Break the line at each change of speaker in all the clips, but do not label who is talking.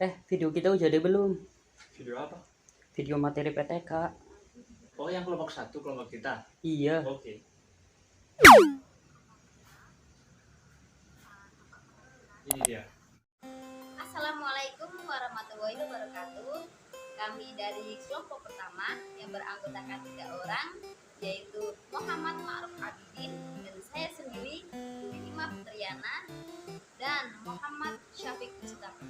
Video kita udah jadi belum?
Video apa?
Video materi PTK.
Oh, yang kelompok 1, kelompok kita.
Iya.
Oke. Ini dia.
Assalamualaikum warahmatullahi wabarakatuh. Kami dari kelompok pertama yang beranggotakan 3 orang, yaitu Muhammad Ma'ruf Abidin dan saya sendiri, Nima Fitriana dan Muhammad Syafiq Mustafa.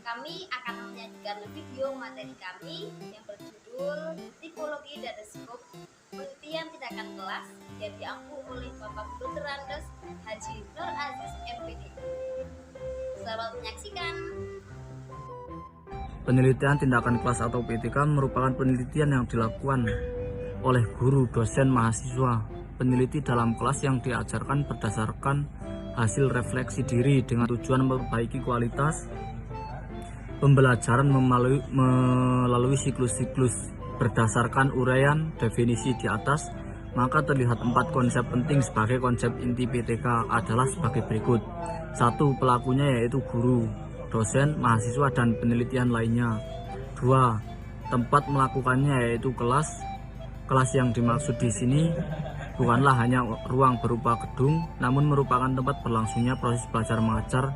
Kami akan menyajikan video materi kami yang berjudul Tipologi dan Skop Penelitian Tindakan Kelas yang diampu oleh Bapak Guru Terandes Haji Nur Aziz MPD. Selamat menyaksikan.
Penelitian tindakan kelas atau PTK merupakan penelitian yang dilakukan oleh guru, dosen, mahasiswa, peneliti dalam kelas yang diajarkan berdasarkan hasil refleksi diri dengan tujuan memperbaiki kualitas pembelajaran melalui siklus-siklus. Berdasarkan uraian definisi di atas, maka terlihat 4 konsep penting sebagai konsep inti PTK adalah sebagai berikut. 1. Pelakunya yaitu guru, dosen, mahasiswa, dan penelitian lainnya. 2. Tempat melakukannya yaitu kelas. Kelas yang dimaksud di sini bukanlah hanya ruang berupa gedung, namun merupakan tempat berlangsungnya proses belajar mengajar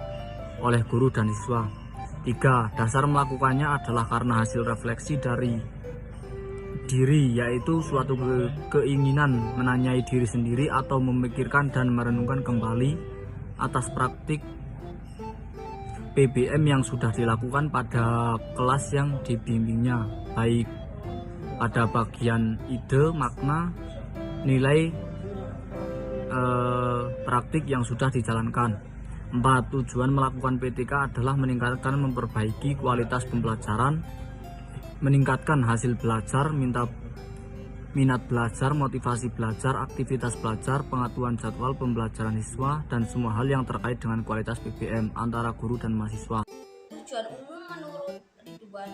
oleh guru dan siswa. 3. Dasar melakukannya adalah karena hasil refleksi dari diri, yaitu suatu keinginan menanyai diri sendiri atau memikirkan dan merenungkan kembali atas praktik PBM yang sudah dilakukan pada kelas yang dibimbingnya, baik pada bagian ide, makna, nilai praktik yang sudah dijalankan. 4. Tujuan melakukan PTK adalah meningkatkan memperbaiki kualitas pembelajaran, meningkatkan hasil belajar, minat belajar, motivasi belajar, aktivitas belajar, pengaturan jadwal pembelajaran siswa, dan semua hal yang terkait dengan kualitas PBM antara guru dan mahasiswa.
Tujuan umum menurut Ridwan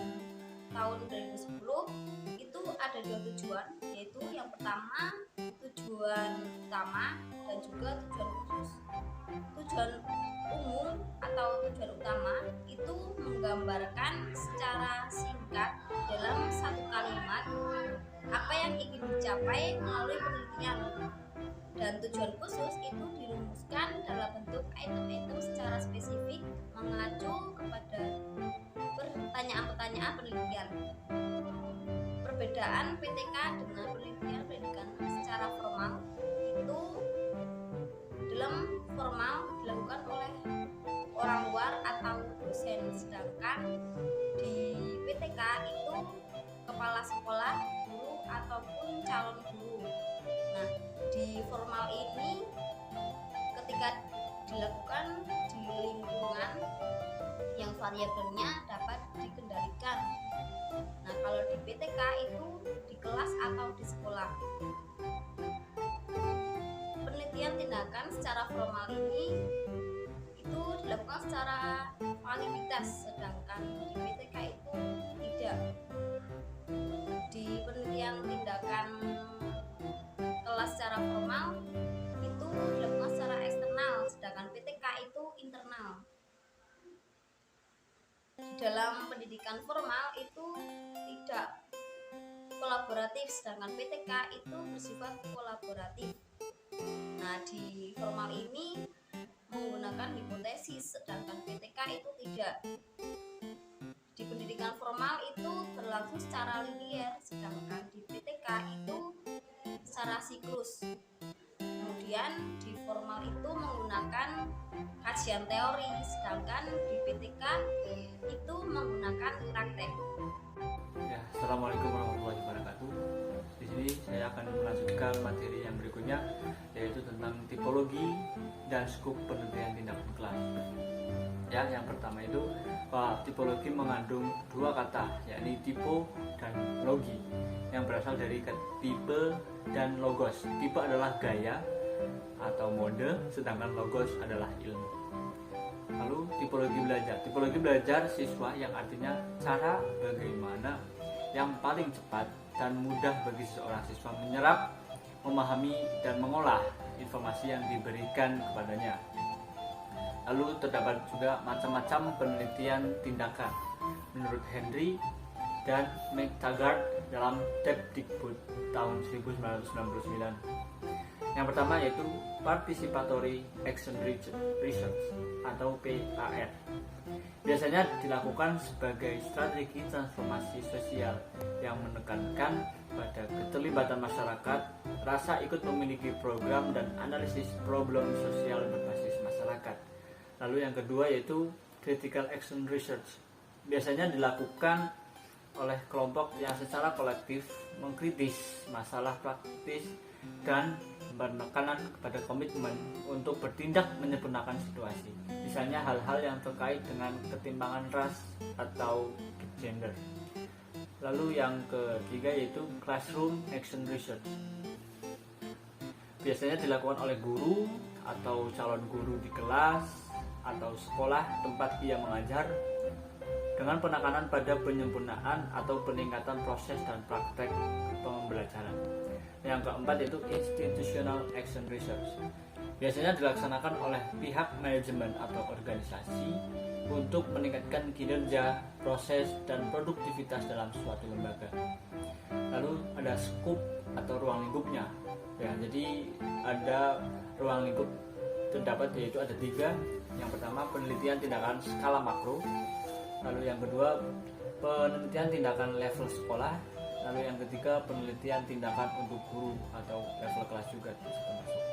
tahun 2010 itu ada 2 tujuan, yaitu yang pertama tujuan utama dan juga tujuan khusus. Tujuan umum atau tujuan utama itu menggambarkan secara singkat dalam satu kalimat apa yang ingin dicapai melalui penelitian, dan tujuan khusus itu dirumuskan dalam bentuk item-item secara spesifik mengacu kepada pertanyaan-pertanyaan penelitian. Perbedaan PTK dengan penelitian pendidikan secara formal itu dalam formal dilakukan oleh orang luar atau dosen, sedangkan di PTK itu kepala sekolah, guru ataupun calon guru. Nah, di formal ini ketika dilakukan di lingkungan yang variabelnya dapat dikendalikan. Nah, kalau di PTK itu di kelas atau di sekolah. Penelitian tindakan secara formal ini itu dilakukan secara validitas, sedangkan di PTK itu tidak. Di penelitian tindakan kelas secara formal itu dilakukan secara eksternal, sedangkan PTK itu internal. Di dalam pendidikan formal itu tidak kolaboratif, sedangkan PTK itu bersifat kolaboratif. Nah, di formal ini menggunakan hipotesis, sedangkan PTK itu tidak. Di pendidikan formal itu berlangsung secara linear, sedangkan di PTK itu secara siklus. Kemudian di formal itu menggunakan kajian teori, sedangkan di PTK itu menggunakan praktek.
Ya, Assalamualaikum warahmatullahi wabarakatuh. Di sini saya akan melanjutkan materi yang berikutnya, yaitu tentang tipologi dan skop penelitian tindakan kelas. Ya, yang pertama itu tipologi mengandung 2 kata, yakni typo dan logi, yang berasal dari tipe dan logos. Tipe adalah gaya atau mode, sedangkan logos adalah ilmu. Lalu tipologi belajar. Tipologi belajar siswa, yang artinya cara bagaimana yang paling cepat dan mudah bagi seorang siswa menyerap, memahami, dan mengolah informasi yang diberikan kepadanya. Lalu terdapat juga macam-macam penelitian tindakan menurut Henry dan McTaggart dalam Depdikbud tahun 1999. Yang pertama yaitu Participatory Action Research atau PAR. Biasanya dilakukan sebagai strategi transformasi sosial yang menekankan pada keterlibatan masyarakat, rasa ikut memiliki program dan analisis problem sosial berbasis masyarakat. Lalu yang kedua yaitu Critical Action Research. Biasanya dilakukan oleh kelompok yang secara kolektif mengkritis masalah praktis dan penekanan kepada komitmen untuk bertindak menyempurnakan situasi. Misalnya hal-hal yang terkait dengan ketimpangan ras atau gender. Lalu yang ketiga yaitu Classroom Action Research. Biasanya dilakukan oleh guru atau calon guru di kelas atau sekolah tempat ia mengajar dengan penekanan pada penyempurnaan atau peningkatan proses dan praktek pembelajaran. Yang keempat yaitu Institutional Action Research. Biasanya dilaksanakan oleh pihak manajemen atau organisasi untuk meningkatkan kinerja, proses, dan produktivitas dalam suatu lembaga. Lalu ada scope atau ruang lingkupnya. Ya, jadi ada ruang lingkup terdapat yaitu ada 3. Yang pertama penelitian tindakan skala makro. Lalu yang kedua penelitian tindakan level sekolah. Lalu yang ketiga penelitian tindakan untuk guru atau level kelas juga termasuk.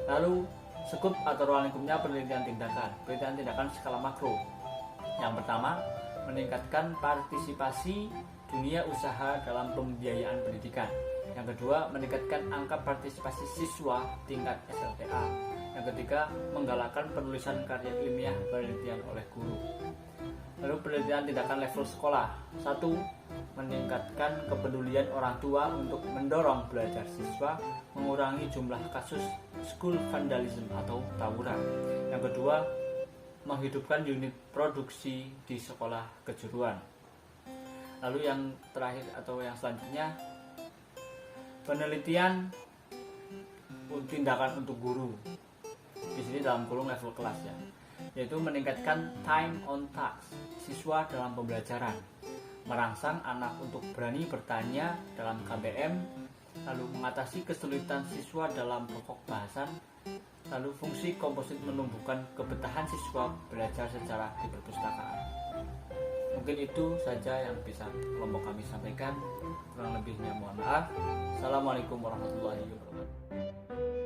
Lalu skup atau ruang lingkupnya penelitian tindakan skala makro. Yang pertama meningkatkan partisipasi dunia usaha dalam pembiayaan pendidikan. Yang kedua meningkatkan angka partisipasi siswa tingkat SLTA. Yang ketiga menggalakkan penulisan karya ilmiah penelitian oleh guru. Lalu penelitian tindakan level sekolah. 1. Meningkatkan kepedulian orang tua untuk mendorong belajar siswa, mengurangi jumlah kasus school vandalism atau tawuran. Yang kedua, menghidupkan unit produksi di sekolah kejuruan. Lalu yang terakhir atau yang selanjutnya, penelitian tindakan untuk guru. Di sini dalam kurung level kelas ya. Yaitu meningkatkan time on task siswa dalam pembelajaran, merangsang anak untuk berani bertanya dalam KBM, lalu mengatasi kesulitan siswa dalam pokok bahasan, lalu fungsi komposit menumbuhkan kebetahan siswa belajar secara di perpustakaan. Mungkin itu saja yang bisa kelompok kami sampaikan, kurang lebihnya mohon maaf. Assalamualaikum warahmatullahi wabarakatuh.